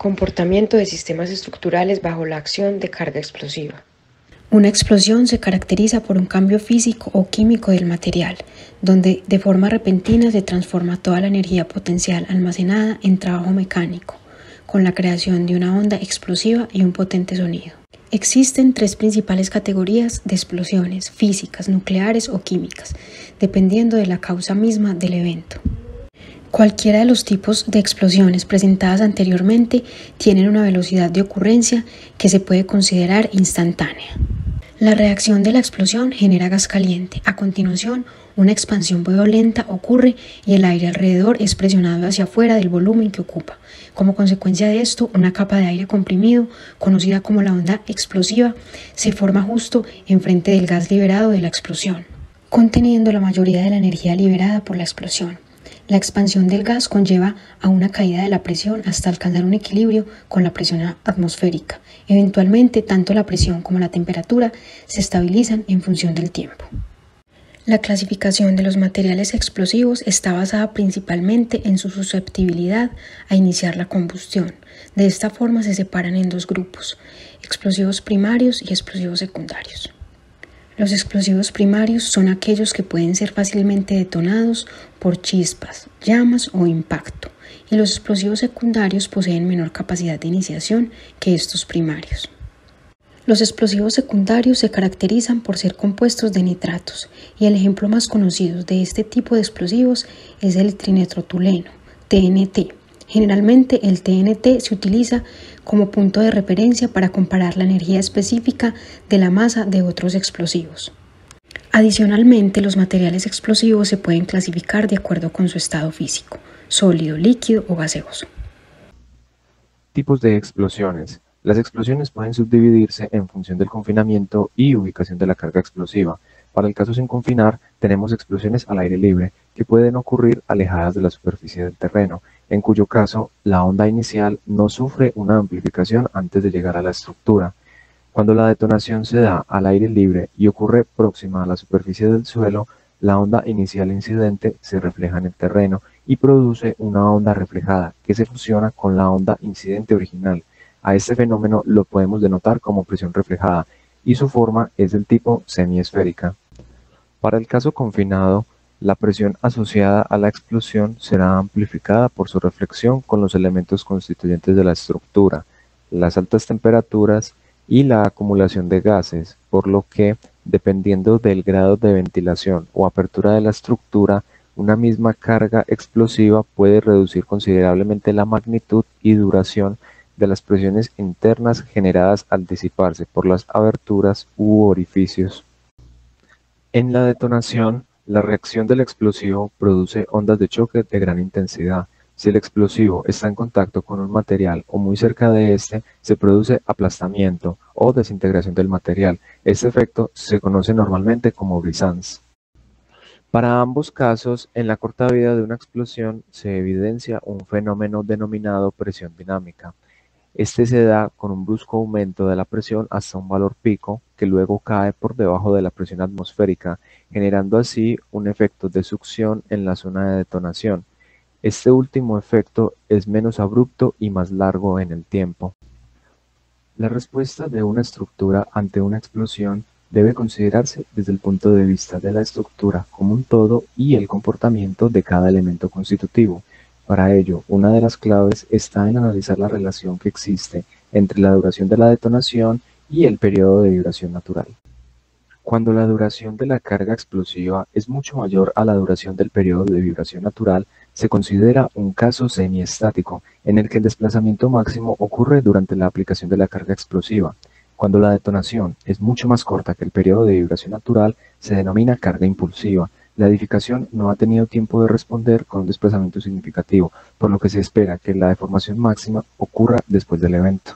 Comportamiento de sistemas estructurales bajo la acción de carga explosiva. Una explosión se caracteriza por un cambio físico o químico del material, donde de forma repentina se transforma toda la energía potencial almacenada en trabajo mecánico, con la creación de una onda explosiva y un potente sonido. Existen tres principales categorías de explosiones: físicas, nucleares o químicas, dependiendo de la causa misma del evento. Cualquiera de los tipos de explosiones presentadas anteriormente tienen una velocidad de ocurrencia que se puede considerar instantánea. La reacción de la explosión genera gas caliente. A continuación, una expansión violenta ocurre y el aire alrededor es presionado hacia afuera del volumen que ocupa. Como consecuencia de esto, una capa de aire comprimido, conocida como la onda explosiva, se forma justo enfrente del gas liberado de la explosión, conteniendo la mayoría de la energía liberada por la explosión. La expansión del gas conlleva a una caída de la presión hasta alcanzar un equilibrio con la presión atmosférica. Eventualmente, tanto la presión como la temperatura se estabilizan en función del tiempo. La clasificación de los materiales explosivos está basada principalmente en su susceptibilidad a iniciar la combustión. De esta forma se separan en dos grupos: explosivos primarios y explosivos secundarios. Los explosivos primarios son aquellos que pueden ser fácilmente detonados por chispas, llamas o impacto, y los explosivos secundarios poseen menor capacidad de iniciación que estos primarios. Los explosivos secundarios se caracterizan por ser compuestos de nitratos, y el ejemplo más conocido de este tipo de explosivos es el trinitrotolueno, TNT. Generalmente el TNT se utiliza como punto de referencia para comparar la energía específica de la masa de otros explosivos. Adicionalmente, los materiales explosivos se pueden clasificar de acuerdo con su estado físico: sólido, líquido o gaseoso. Tipos de explosiones. Las explosiones pueden subdividirse en función del confinamiento y ubicación de la carga explosiva. Para el caso sin confinar, tenemos explosiones al aire libre, que pueden ocurrir alejadas de la superficie del terreno, en cuyo caso la onda inicial no sufre una amplificación antes de llegar a la estructura. Cuando la detonación se da al aire libre y ocurre próxima a la superficie del suelo, la onda inicial incidente se refleja en el terreno y produce una onda reflejada, que se fusiona con la onda incidente original. A este fenómeno lo podemos denotar como presión reflejada, y su forma es del tipo semiesférica. Para el caso confinado, la presión asociada a la explosión será amplificada por su reflexión con los elementos constituyentes de la estructura, las altas temperaturas y la acumulación de gases, por lo que, dependiendo del grado de ventilación o apertura de la estructura, una misma carga explosiva puede reducir considerablemente la magnitud y duración de las presiones internas generadas al disiparse por las aberturas u orificios. En la detonación, la reacción del explosivo produce ondas de choque de gran intensidad. Si el explosivo está en contacto con un material o muy cerca de este, se produce aplastamiento o desintegración del material. Este efecto se conoce normalmente como brisance. Para ambos casos, en la corta vida de una explosión se evidencia un fenómeno denominado presión dinámica. Este se da con un brusco aumento de la presión hasta un valor pico, que luego cae por debajo de la presión atmosférica, generando así un efecto de succión en la zona de detonación. Este último efecto es menos abrupto y más largo en el tiempo. La respuesta de una estructura ante una explosión debe considerarse desde el punto de vista de la estructura como un todo y el comportamiento de cada elemento constitutivo. Para ello, una de las claves está en analizar la relación que existe entre la duración de la detonación y el periodo de vibración natural. Cuando la duración de la carga explosiva es mucho mayor a la duración del periodo de vibración natural, se considera un caso semiestático, en el que el desplazamiento máximo ocurre durante la aplicación de la carga explosiva. Cuando la detonación es mucho más corta que el periodo de vibración natural, se denomina carga impulsiva. La edificación no ha tenido tiempo de responder con un desplazamiento significativo, por lo que se espera que la deformación máxima ocurra después del evento.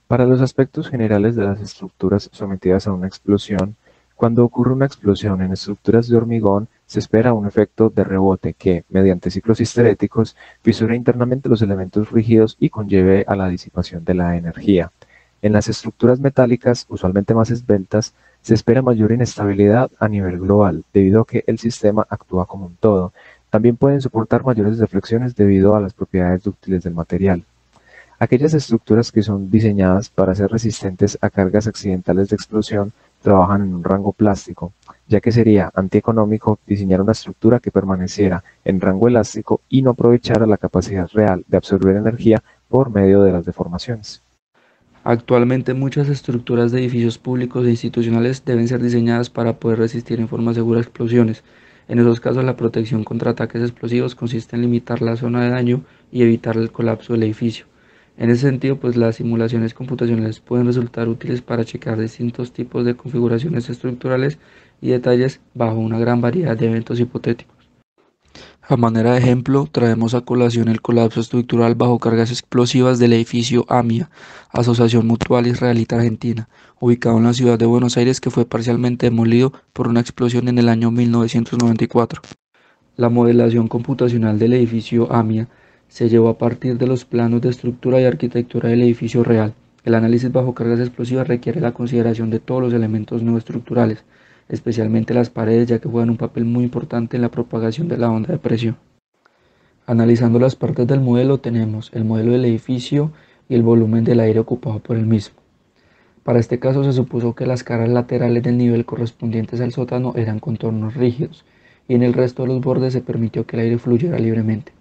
Para los aspectos generales de las estructuras sometidas a una explosión, cuando ocurre una explosión en estructuras de hormigón, se espera un efecto de rebote que, mediante ciclos histeréticos, fisure internamente los elementos rígidos y conlleve a la disipación de la energía. En las estructuras metálicas, usualmente más esbeltas, se espera mayor inestabilidad a nivel global, debido a que el sistema actúa como un todo. También pueden soportar mayores deflexiones debido a las propiedades dúctiles del material. Aquellas estructuras que son diseñadas para ser resistentes a cargas accidentales de explosión trabajan en un rango plástico, ya que sería antieconómico diseñar una estructura que permaneciera en rango elástico y no aprovechara la capacidad real de absorber energía por medio de las deformaciones. Actualmente muchas estructuras de edificios públicos e institucionales deben ser diseñadas para poder resistir en forma segura a explosiones. En esos casos, la protección contra ataques explosivos consiste en limitar la zona de daño y evitar el colapso del edificio. En ese sentido, pues las simulaciones computacionales pueden resultar útiles para checar distintos tipos de configuraciones estructurales y detalles bajo una gran variedad de eventos hipotéticos. A manera de ejemplo, traemos a colación el colapso estructural bajo cargas explosivas del edificio AMIA, Asociación Mutual Israelita Argentina, ubicado en la ciudad de Buenos Aires, que fue parcialmente demolido por una explosión en el año 1994. La modelación computacional del edificio AMIA se llevó a partir de los planos de estructura y arquitectura del edificio real. El análisis bajo cargas explosivas requiere la consideración de todos los elementos no estructurales, especialmente las paredes, ya que juegan un papel muy importante en la propagación de la onda de presión. Analizando las partes del modelo, tenemos el modelo del edificio y el volumen del aire ocupado por el mismo. Para este caso se supuso que las caras laterales del nivel correspondientes al sótano eran contornos rígidos y en el resto de los bordes se permitió que el aire fluyera libremente.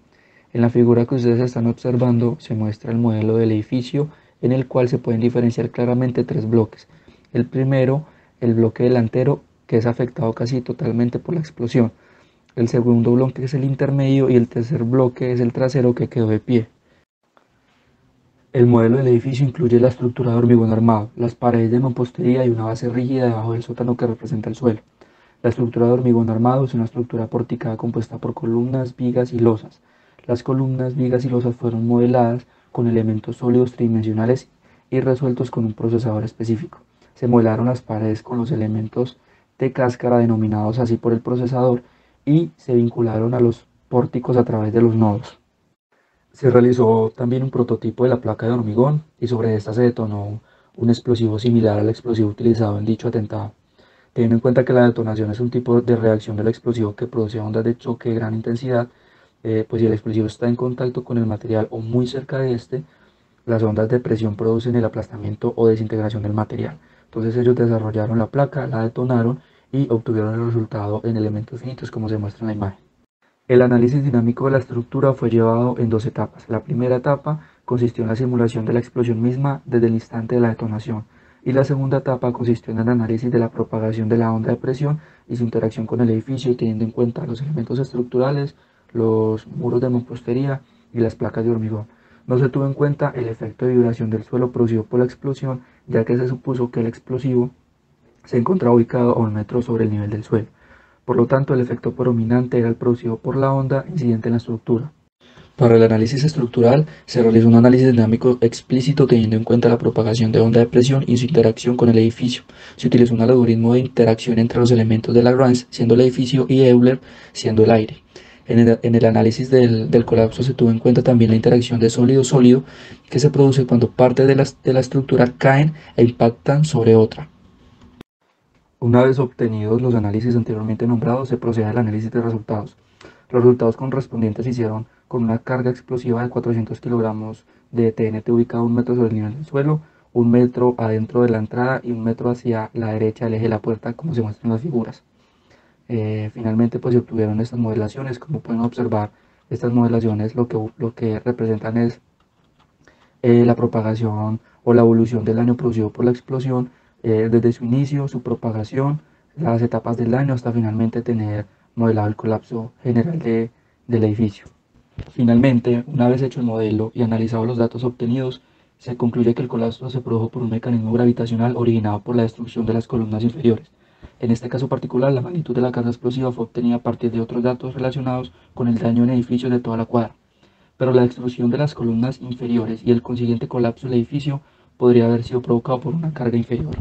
En la figura que ustedes están observando se muestra el modelo del edificio, en el cual se pueden diferenciar claramente tres bloques. El primero, el bloque delantero, que es afectado casi totalmente por la explosión. El segundo bloque es el intermedio y el tercer bloque es el trasero, que quedó de pie. El modelo del edificio incluye la estructura de hormigón armado, las paredes de mampostería y una base rígida debajo del sótano que representa el suelo. La estructura de hormigón armado es una estructura porticada compuesta por columnas, vigas y losas. Las columnas, vigas y losas fueron modeladas con elementos sólidos tridimensionales y resueltos con un procesador específico. Se modelaron las paredes con los elementos de cáscara denominados así por el procesador y se vincularon a los pórticos a través de los nodos. Se realizó también un prototipo de la placa de hormigón y sobre esta se detonó un explosivo similar al explosivo utilizado en dicho atentado. Teniendo en cuenta que la detonación es un tipo de reacción del explosivo que produce ondas de choque de gran intensidad, pues si el explosivo está en contacto con el material o muy cerca de este, las ondas de presión producen el aplastamiento o desintegración del material. Entonces ellos desarrollaron la placa, la detonaron y obtuvieron el resultado en elementos finitos como se muestra en la imagen. El análisis dinámico de la estructura fue llevado en dos etapas. La primera etapa consistió en la simulación de la explosión misma desde el instante de la detonación y la segunda etapa consistió en el análisis de la propagación de la onda de presión y su interacción con el edificio, teniendo en cuenta los elementos estructurales, los muros de mampostería y las placas de hormigón. No se tuvo en cuenta el efecto de vibración del suelo producido por la explosión, ya que se supuso que el explosivo se encontraba ubicado a 1 metro sobre el nivel del suelo. Por lo tanto, el efecto predominante era el producido por la onda incidente en la estructura. Para el análisis estructural, se realizó un análisis dinámico explícito teniendo en cuenta la propagación de onda de presión y su interacción con el edificio. Se utilizó un algoritmo de interacción entre los elementos de Lagrange, siendo el edificio, y Euler, siendo el aire. En el análisis del colapso se tuvo en cuenta también la interacción de sólido-sólido que se produce cuando partes de la estructura caen e impactan sobre otra. Una vez obtenidos los análisis anteriormente nombrados, se procede al análisis de resultados. Los resultados correspondientes se hicieron con una carga explosiva de 400 kilogramos de TNT ubicado 1 metro sobre el nivel del suelo, 1 metro adentro de la entrada y 1 metro hacia la derecha del eje de la puerta, como se muestran en las figuras. Finalmente, pues se obtuvieron estas modelaciones. Como pueden observar, estas modelaciones lo que representan es la propagación o la evolución del daño producido por la explosión, desde su inicio, su propagación, las etapas del daño, hasta finalmente tener modelado el colapso general del edificio. Finalmente, una vez hecho el modelo y analizados los datos obtenidos, se concluye que el colapso se produjo por un mecanismo gravitacional originado por la destrucción de las columnas inferiores. En este caso particular, la magnitud de la carga explosiva fue obtenida a partir de otros datos relacionados con el daño en edificios de toda la cuadra, pero la destrucción de las columnas inferiores y el consiguiente colapso del edificio podría haber sido provocado por una carga inferior.